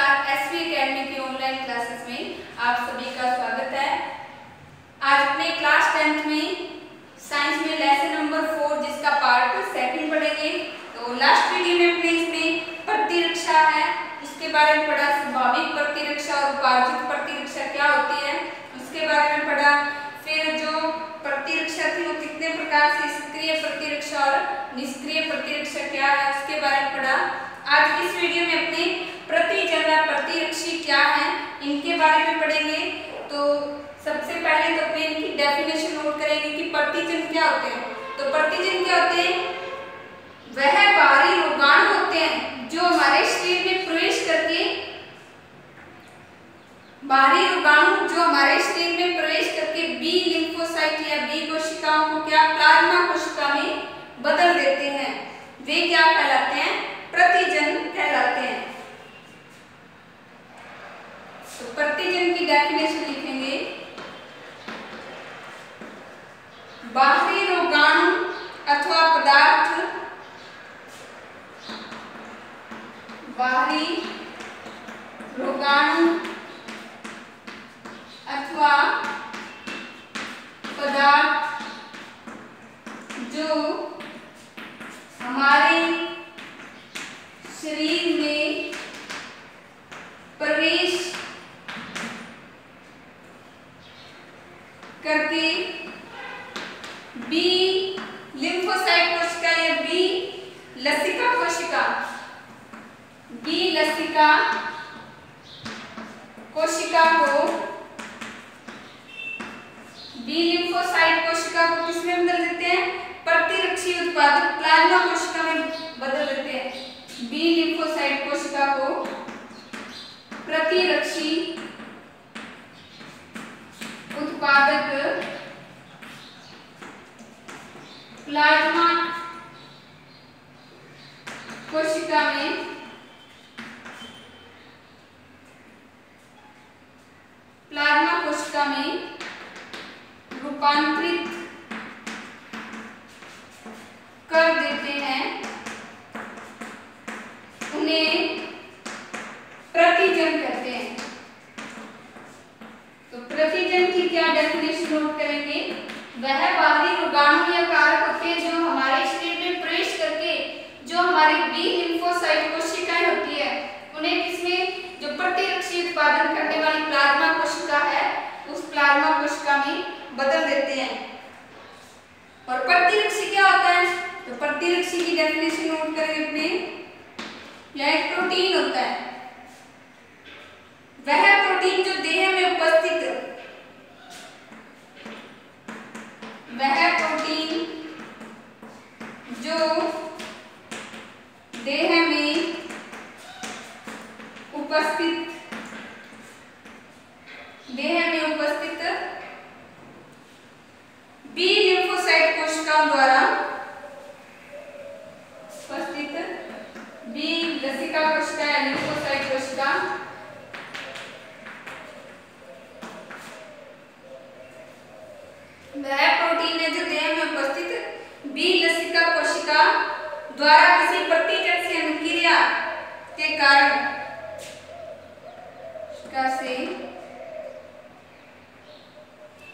नमस्कार, SV academy की online classes में आप सभी का स्वागत है। आज अपने क्लास 10th में साइंस में लेसन नंबर 4 जिसका पार्ट सेकंड पढ़ेंगे। तो लास्ट वीडियो में अपने इसमें प्रतिरक्षा है उसके बारे में पढ़ा, स्वाभाविक प्रतिरक्षा और उपार्जित प्रतिरक्षा क्या होती है उसके बारे में पढ़ा। फिर जो प्रतिरक्षा थी वो कितने प्रकार से, सक्रिय प्रतिरक्षा और निष्क्रिय प्रतिरक्षा क्या है उसके बारे में पढ़ा। आज इस वीडियो में अपने प्रतिजन व प्रतिरक्षी क्या है इनके बारे में पढ़ेंगे। तो सबसे पहले तो अपने इनकी डेफिनेशन नोट करेंगे कि प्रतिजन क्या होते हैं। तो प्रतिजन क्या होते हैं? वह बाहरी रोगाणु होते हैं जो हमारे शरीर में प्रवेश करके, बाहरी रोगाणु जो हमारे शरीर में प्रवेश करके बी लिम्फोसाइट या बी कोशिकाओं को क्या प्लाज्मा कोशिका में बदल देते हैं। वे क्या कहलाते हैं? प्रतिजन कहलाते हैं। तो प्रतिजन की डेफिनेशन लिखेंगे, बाहरी रोगाणु अथवा पदार्थ, बाहरी रोगाणु अथवा पदार्थ जो हमारे शरीर में प्रवेश करके बी लिम्फोसाइट कोशिका या बी लसिका कोशिका, बी लसिका कोशिका को, बी लिम्फोसाइट कोशिका को किसमें बदल देते हैं? प्रतिरक्षी उत्पादक प्लाज्मा कोशिका में बदल देते हैं। बी लिम्फोसाइट कोशिका को प्रतिरक्षी उत्पादक प्लाज्मा कोशिका में रूपांतरित कर देते हैं। उन्हें प्रतिजन कहते हैं। तो प्रतिजन की क्या डेफिनेशन नोट करेंगे? वह बाहरी रोगाणु या कारक होते हैं जो हमारे शरीर में प्रवेश करके, जो हमारी बी लिम्फोसाइट कोशिकाएं होती है उन्हें किसमें, जो प्रतिरक्षी उत्पादन करने वाली प्लाज्मा कोशिका है उस प्लाज्मा कोशिका में बदल देते हैं। और प्रतिरक्षी क्या होता है? तो प्रतिरक्षी की डेफिनेशन नोट करेंगे अपने, यह एक प्रोटीन होता है। वह प्रोटीन जो देह में उपस्थित, वह प्रोटीन जो देह में उपस्थित, बी लिम्फोसाइट कोशिकाओं द्वारा उपस्थित, बी लसिका कोशिका या लिम्फोसाइट कोशिका वह प्रोटीन है जो देह में उपस्थित बी लसिका कोशिका द्वारा किसी प्रतिजन से अनुक्रिया के कारण,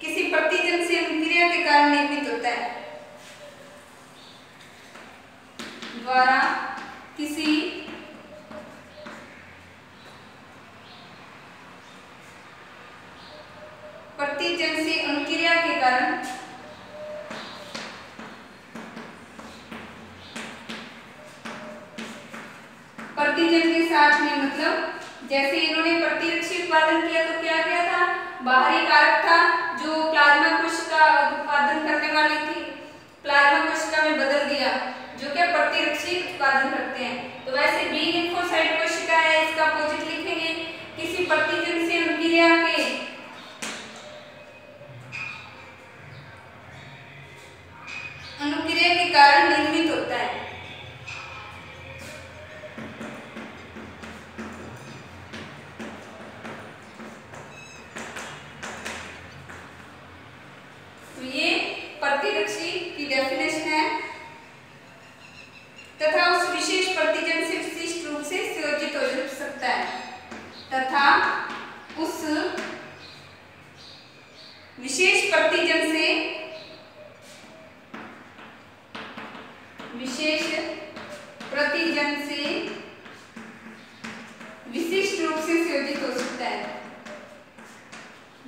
किसी प्रतिजन से अनुक्रिया के कारण निर्मित होता है, द्वारा किसी प्रतिजन से अनुक्रिया के कारण प्रतिजन के साथ में, मतलब जैसे इन्होंने प्रतिरक्षी उत्पादन किया तो क्या किया था? बाहरी कारक था जो प्लाज्मा कोशिका उत्पादन करने वाली थी, प्लाज्मा कोशिका में बदल दिया जो क्या प्रतिरक्षी उत्पादन करते हैं। तो वैसे बी लिम्फोसाइट कोशिका है, इसका अपोजिट लिखेंगे, किसी प्रतिजन से अनुक्रिया के कारण निर्मित होता है। तो ये प्रतिरक्षी की डेफिनेशन है तथा उस विशेष प्रतिजन से विशिष्ट रूप से संयोजित हो सकता है।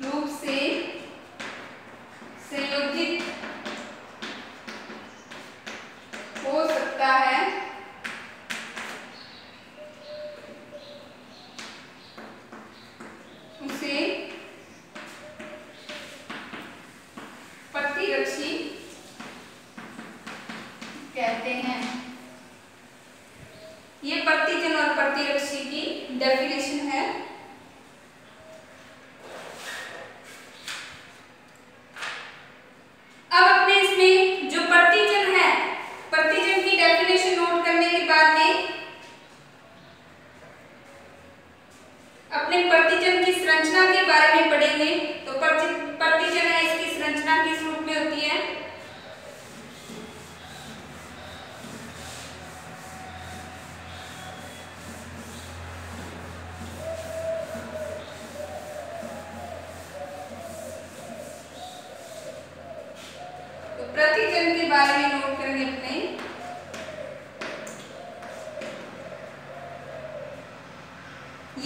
रूप से संयोजित हो सकता है उसे प्रतिरक्षी कहते हैं। ये प्रतिजन और प्रतिरक्षी की डेफिनेशन है। अब अपने इसमें जो प्रतिजन है, प्रतिजन की डेफिनेशन नोट करने के बाद में अपने प्रतिजन की संरचना के बारे में पढ़ेंगे। तो प्रतिजन है, इसकी संरचना किस रूप में होती है? तो प्रतिजन के बारे में नोट करेंगे अपने।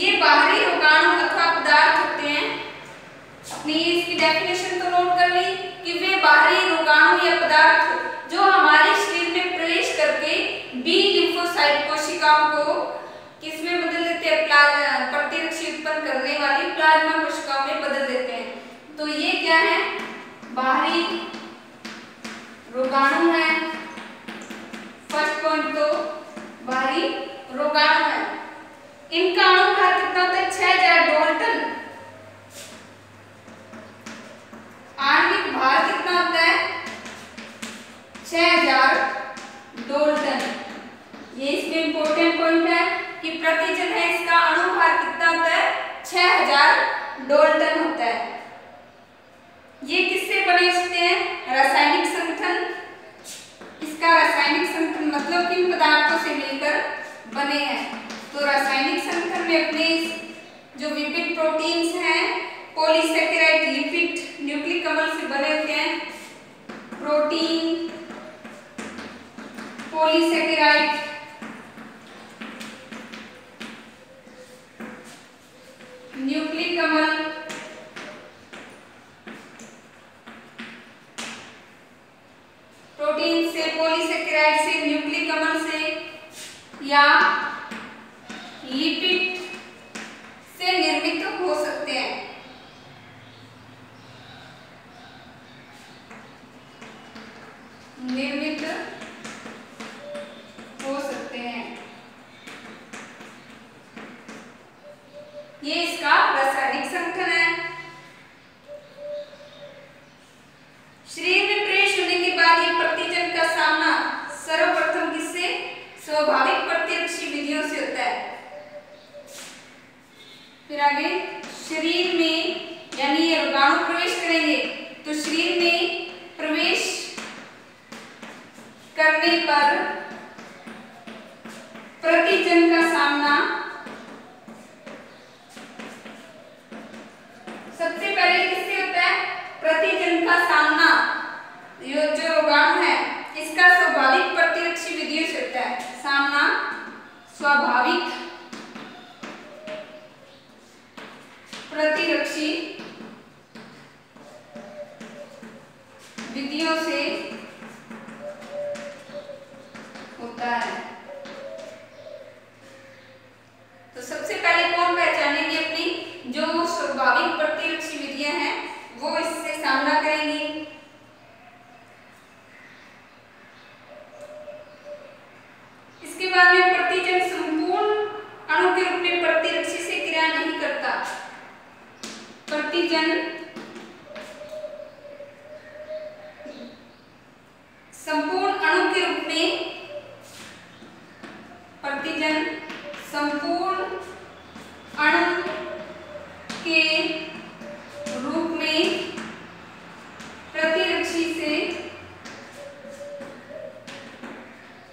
ये बाहरी रोगाणु अथवा पदार्थ होते हैं। अपनी इसकी डेफिनेशन तो नोट कर ली कि वे बाहरी रोगाणु या पदार्थ जो हमारे शरीर में प्रवेश करके बी लिम्फोसाइट कोशिकाओं को किसमें बदल देते हैं? प्रतिरक्षी उत्पन्न करने वाली प्लाज्मा कोशिकाओं में बदल देते हैं। तो ये क्या है? बाहरी रोगाणु है। फर्स्ट पॉइंट तो बाहरी रोगाणु है। इनका अणुभार कितना होता है? 6000 डाल्टन। आणविक भार कितना होता है? 6000 डाल्टन। ये इसमें इंपॉर्टेंट पॉइंट है कि प्रतिजन है, इसका अणुभार कितना होता है? 6000 डाल्टन होता है। ये किससे बने होते हैं? रासायनिक संगठन। इसका रासायनिक संगठन मतलब किन पदार्थों से मिलकर बने हैं? तो रासायनिक संगठन में अपने जो लिपिड प्रोटीन्स हैं, पॉलीसेकेराइड लिपिड न्यूक्लिक अम्ल से बने होते हैं। प्रोटीन, पॉलीसेकेराइड, न्यूक्लिक अम्ल, प्रोटीन से, पॉलीसेकेराइड से, न्यूक्लिक अम्ल से या लिपिड से निर्मित हो सकते हैं। निर्मित हो सकते हैं। ये इसका रासायनिक संगठन है। शरीर में प्रवेश होने के बाद ये प्रतिजन का सामना सर्वप्रथम किससे? स्वाभाविक प्रतिरक्षी विधियों से होता है। फिर आगे शरीर में यानी ये रोगाणु प्रवेश करेंगे तो शरीर में प्रवेश करने पर प्रतिजन का सामना सबसे पहले किससे होता है? प्रतिजन का सामना जो रोगाणु है इसका स्वाभाविक प्रतिरक्षी विधियों से होता है। सामना स्वाभाविक प्रतिरक्षी विधियों से होता है। तो सबसे पहले कौन पहचानेंगे? अपनी जो स्वाभाविक प्रतिरक्षी विधियां हैं वो इससे सामना करेंगी। इसके बाद में प्रतिजन संपूर्ण अणु के रूप में प्रतिरक्षी से क्रिया नहीं करता। प्रतिजन संपूर्ण अणु के रूप में, प्रतिजन संपूर्ण अणु के रूप में प्रतिरक्षी से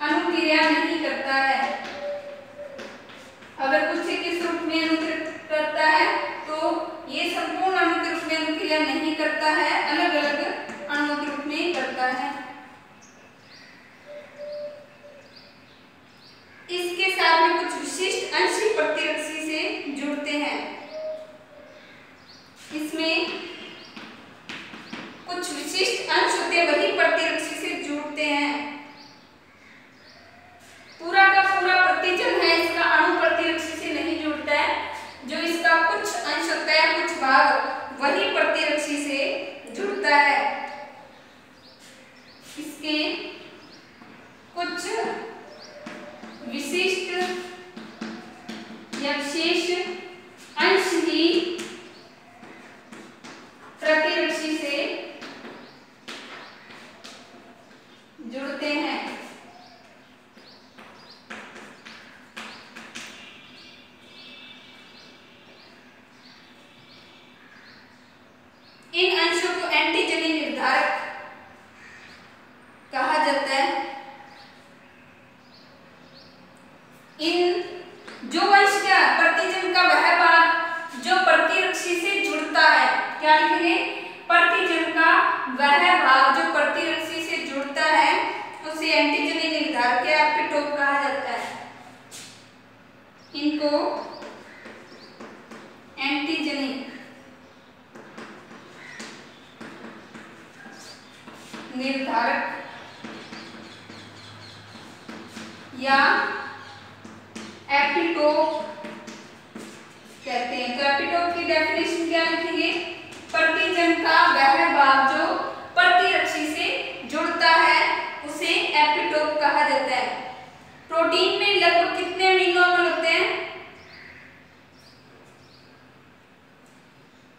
अनुक्रिया नहीं करता है। अगर कुछ किस रूप में अनुक्रिया करता है तो ये संपूर्ण अणु के रूप में विशेष अंश ही प्रतिरक्षी से जुड़ते हैं। इन अंशों को एंटीजनी निर्धारक कहा जाता है। इन जो अंश क्या प्रतिजन का वह भाग जो प्रतिरक्षी से जुड़ता है, क्या लिखेंगे, प्रतिजन का वह भाग जो प्रतिरक्षी से जुड़ता है उसे एंटीजनी निर्धारक या एपिटोप कहा जाता है। इनको एंटीजनी निर्धारक या एपिटोप कहते हैं। तो एपिटोप की डेफिनेशन क्या लिखेंगे, प्रतिजन का वह भाग जो प्रतिरक्षी से जुड़ता है उसे एपिटोप कहा जाता है। प्रोटीन में लगभग कितने अमीनो अम्ल होते हैं?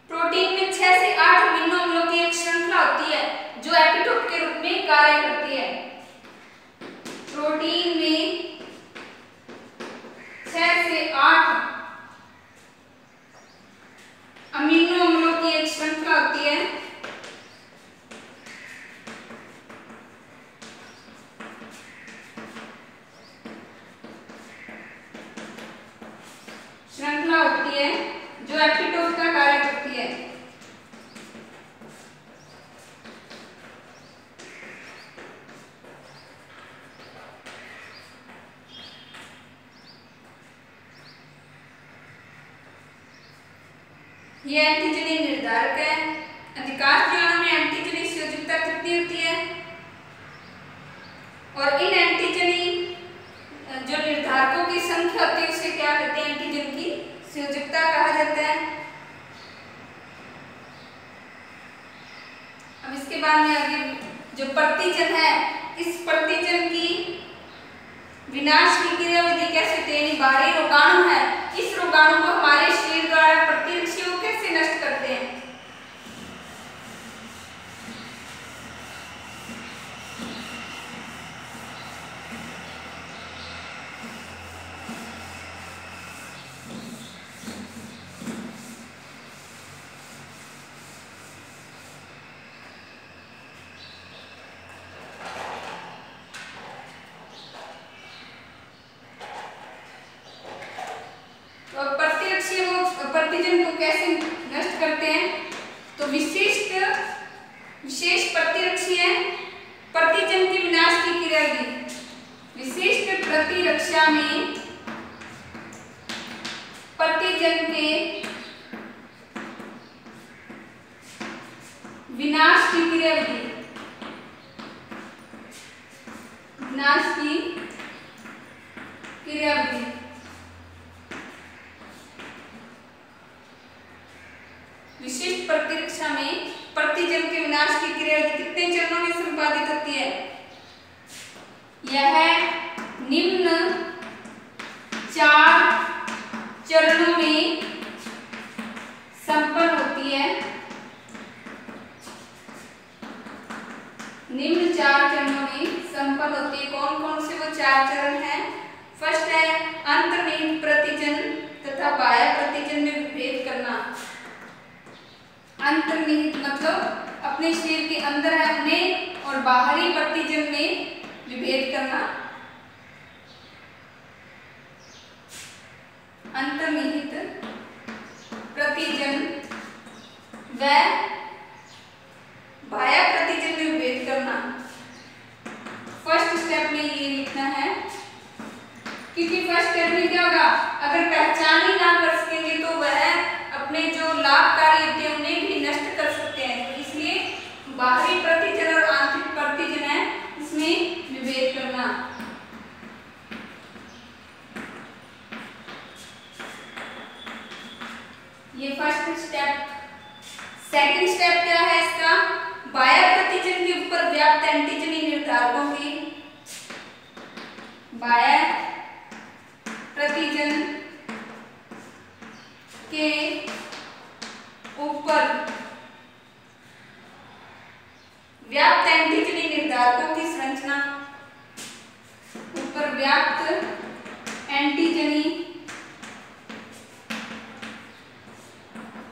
प्रोटीन में 6 से 8 अमीनो अम्लों की एक श्रृंखला होती है जो एपिटोप के रूप में कार्य करती है। प्रोटीन में 6 से 8 अमीनो अम्लों की एक श्रृंखला होती है जो एपिटोप का कार्य करती है। ये एंटीजनी निर्धारक है। अधिकांश जीवों में एंटीजनी संयोजकता कितनी होती है? और इन एंटीजनी जो निर्धारकों की संख्या होती है उसे क्या कहते हैं? एंटीजन की संयोजकता कहा जाता है। अब इसके बाद में आगे जो प्रतिजन है, इस प्रतिजन की विनाश की क्रियाविधि कैसे होती है? बाहरी रोगाणु है, इस रोगाणु को हमारे शरीर द्वारा प्रतिरक्षियों को कैसे नष्ट करते हैं? प्रतिजन को कैसे नष्ट करते हैं? तो विशेष प्रतिरक्षी है प्रतिजन के विनाश की क्रियाविधि। विशिष्ट प्रतिरक्षा में प्रतिजन के विनाश की क्रियाविधि, विनाश की क्रियाविधि विशिष्ट प्रतिरक्षा में प्रतिजन के विनाश की क्रियाविधि कितने चरणों में संपादित होती है? यह निम्न 4 चरणों में संपन्न होती है। निम्न 4 चरणों में संपन्न होती है। कौन कौन से वो 4 चरण हैं? फर्स्ट है अंतर्निहित प्रतिजन तथा बाह्य प्रतिजन में विभेद करना। अंतर्निहित मतलब अपने शरीर के अंदर है उन्हें, और बाहरी प्रतिजन में विभेद करना। अंतर्निहित प्रतिजन व बाह्य प्रतिजन में विभेद करना। फर्स्ट स्टेप में ये लिखना है, क्योंकि फर्स्ट स्टेप में क्या होगा, अगर पहचान ही ना कर सकेंगे तो वह अपने जो लाभकारी होते हैं उन्हें भी नष्ट कर सकते हैं। तो इसलिए बाहरी प्रतिजन और आंतरिक प्रतिजन है, इसमें विभेद करना। ये फर्स्ट स्टेप। सेकंड स्टेप क्या है इसका? बाह्य प्रतिजन के ऊपर व्याप्त एंटीजनी निर्धारकों की, बाह्य प्रतिजन के ऊपर व्याप्त एंटीजनी निर्धारकों की संरचना, ऊपर व्याप्त एंटीजनी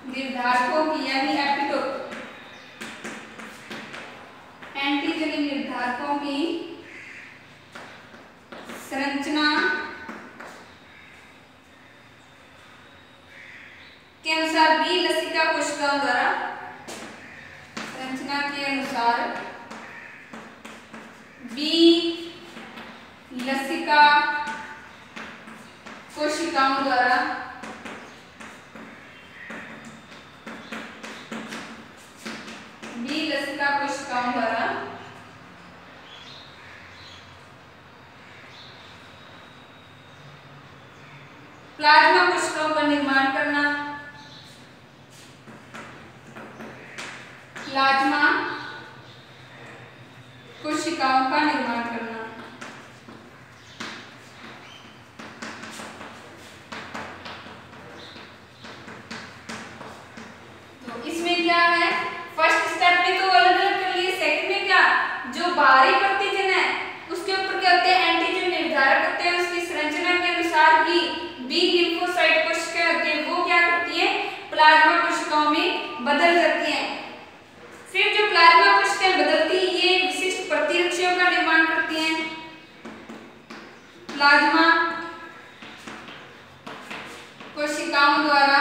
निर्धारकों की यानी एपिटोप एंटीजनी निर्धारकों की संरचना के अनुसार बी लसिका कोशिकाओं द्वारा, संरचना के अनुसार बी लसिका कोशिकाओं द्वारा प्लाज्मा कोशिकाओं का निर्माण करना, प्लाज्मा कोशिकाओं का निर्माण करना। तो इसमें क्या है, फर्स्ट स्टेप में तो अलग अलग कर लिए, सेकंड में क्या, जो बाहरी प्रतिजन है उसके ऊपर क्या होते हैं, एंटीजन निर्धारक होते हैं, उसकी संरचना के अनुसार ही बी लिम्फोसाइट कोशिकाएं होती हैं, वो क्या करती हैं, प्लाज्मा कोशिकाओं में बदल जाती हैं। फिर जो प्लाज्मा कोशिकाएं बदलती हैं, ये विशिष्ट प्रतिरक्षियों का निर्माण करती हैं। प्लाज्मा कोशिकाओं द्वारा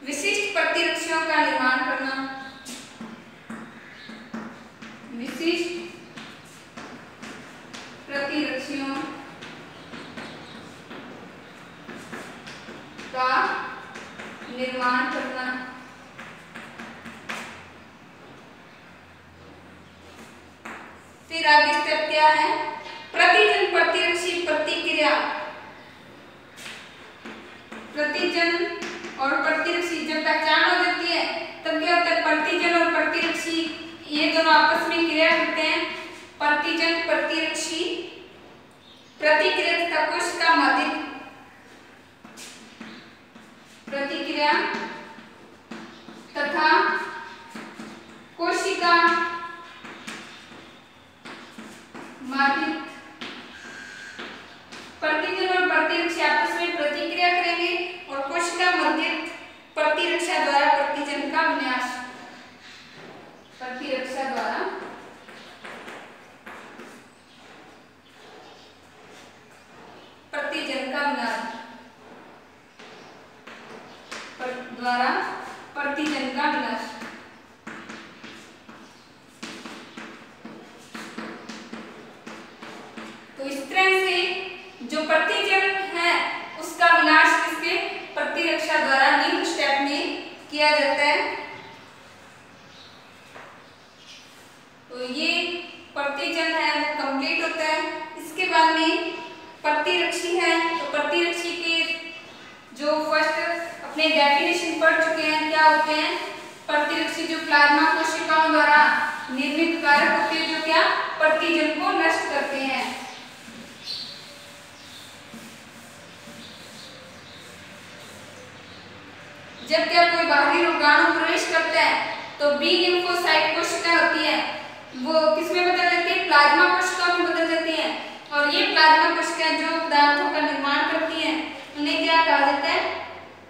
विशिष्ट प्रतिरक्षियों का निर्माण करना, विशिष्ट प्रतिरक्षियों का निर्माण करना। फिर आगे स्टेप क्या है, प्रतिजन प्रतिरक्षी प्रतिक्रिया, प्रतिजन और प्रतिरक्षी जब पहचान हो जाती है तब क्या होता है, प्रतिजन और प्रतिरक्षी ये दोनों आपस में क्रिया करते हैं। प्रतिजन प्रतिरक्षी प्रतिक्रिया तथा कोशिका माध्यम प्रतिक्रिया तथा कोशिका माध्यम, प्रतिजन और प्रतिरक्षी आपस में प्रतिक्रिया करेंगे और कोशिका मध्यस्थ प्रतिरक्षा द्वारा प्रतिजन का विनाश, प्रतिरक्षा द्वारा प्रतिजन का विनाश, द्वारा प्रतिजन का विनाश। तो इस तरह से जो प्रतिजन है उसका विनाश किसके, प्रतिरक्षा द्वारा निम्न स्टेप में किया जाता है। तो ये प्रतिजन है वो कंप्लीट होता है। इसके बाद में प्रतिरक्षी है, तो प्रतिरक्षी के जो फर्स्ट अपने डेफिनेशन पढ़ चुके हैं, क्या होते हैं प्रतिरक्षी, जो प्लाज्मा कोशिकाओं द्वारा निर्मित कारक होते हैं जो क्या प्रतिजन को नष्ट करते हैं। जब क्या कोई बाहरी रोगाणु प्रवेश करता है तो बी लिम्फोसाइट कोशिका होती है वो किसमें बदल जाती है, प्लाज्मा कोशिकाओं में बदल जाती हैं। और ये प्लाज्मा कोशिकाएं जो पदार्थों का निर्माण करती हैं उन्हें क्या कहा जाता है,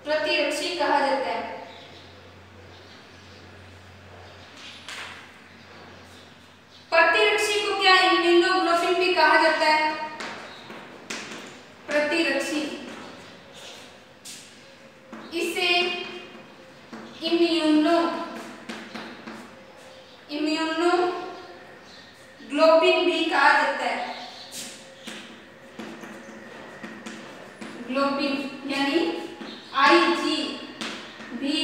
प्रतिरक्षी कहा जाता है। प्रतिरक्षी को क्या इम्यूनोग्लोबिन भी कहा जाता है। प्रतिरक्षी इसे इम्यूनोग्लोबिन भी कहा जाता है। ग्लोबिन यानी IG भी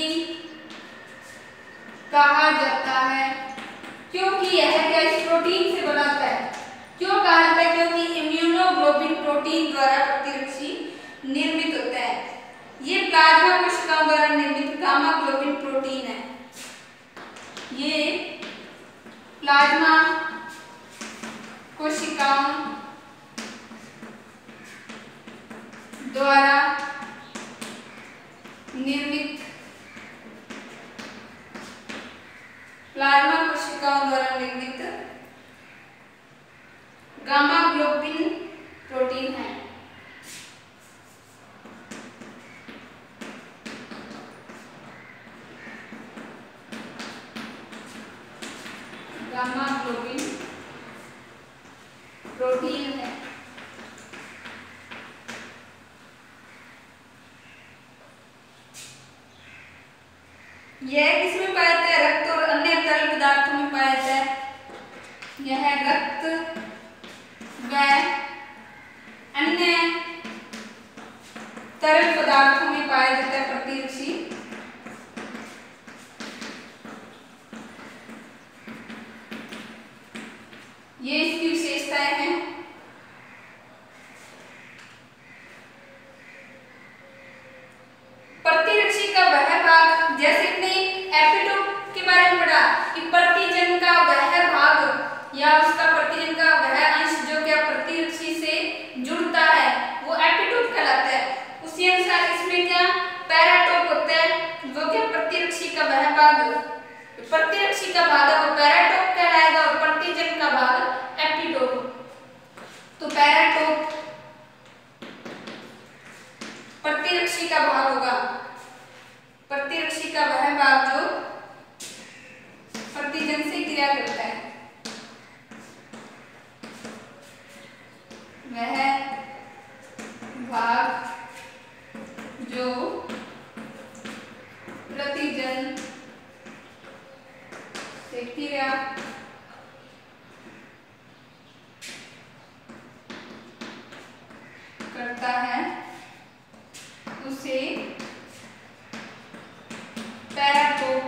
कहा जाता है, क्योंकि यह क्या इस प्रोटीन से बना होता है। क्यों कहा जाता है, क्योंकि इम्यूनोग्लोबिन प्रोटीन द्वारा प्रतिरक्षी निर्मित होता है। ये प्लाज्मा कोशिकाओं द्वारा निर्मित गामा ग्लोबिन प्रोटीन है। ये प्लाज्मा कोशिकाओं गामा ग्लोबिन प्रोटीन है। गामा ग्लोबिन प्रोटीन है। यह किसमें पाया जाता है? रक्त और अन्य तरल पदार्थों में पाया जाता है। यह रक्त व अन्य तरल पदार्थों में पाया जाता है प्रतिरक्षी। ये इसकी विशेषताएं हैं। प्रतिरक्षी का वह भाग, जैसे अपने एपिटोप के बारे में पढ़ा कि प्रतिजन का वह भाग या उसका प्रतिजन का वह अंश जो क्या प्रतिरक्षी से जुड़ता है वो एपिटोप कहलाता है। उसी अनुसार इसमें क्या पैराटोप होता है जो क्या प्रतिरक्षी का वह भाग, प्रतिरक्षी का भाग वो पैराटोप कहलाएगा और प्रतिजन का भाग एपिटोप। तो पैराटोप प्रतिरक्षी का भाग होगा, प्रतिरक्षी का वह भाग जो प्रतिजन से क्रिया करता है, वह भाग जो प्रतिजन से क्रिया करता है उसे पैराटोप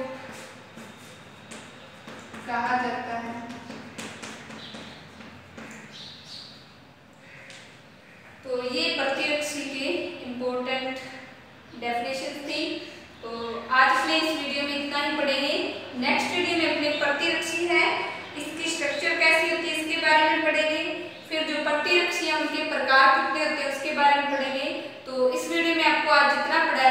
कहा जाता है। तो ये प्रतिरक्षी के इम्पोर्टेंट डेफिनेशन थी। तो आज अपने इस वीडियो में इतना ही पढ़ेंगे। नेक्स्ट वीडियो में अपने प्रतिरक्षी है, इसकी स्ट्रक्चर कैसी होती है इसके बारे में पढ़ेंगे। फिर जो प्रतिरक्षी हैं उनके प्रकार कितने होते हैं उसके बारे में पढ़ेंगे। तो इस वीडियो में आपको आज जितना पढ़ा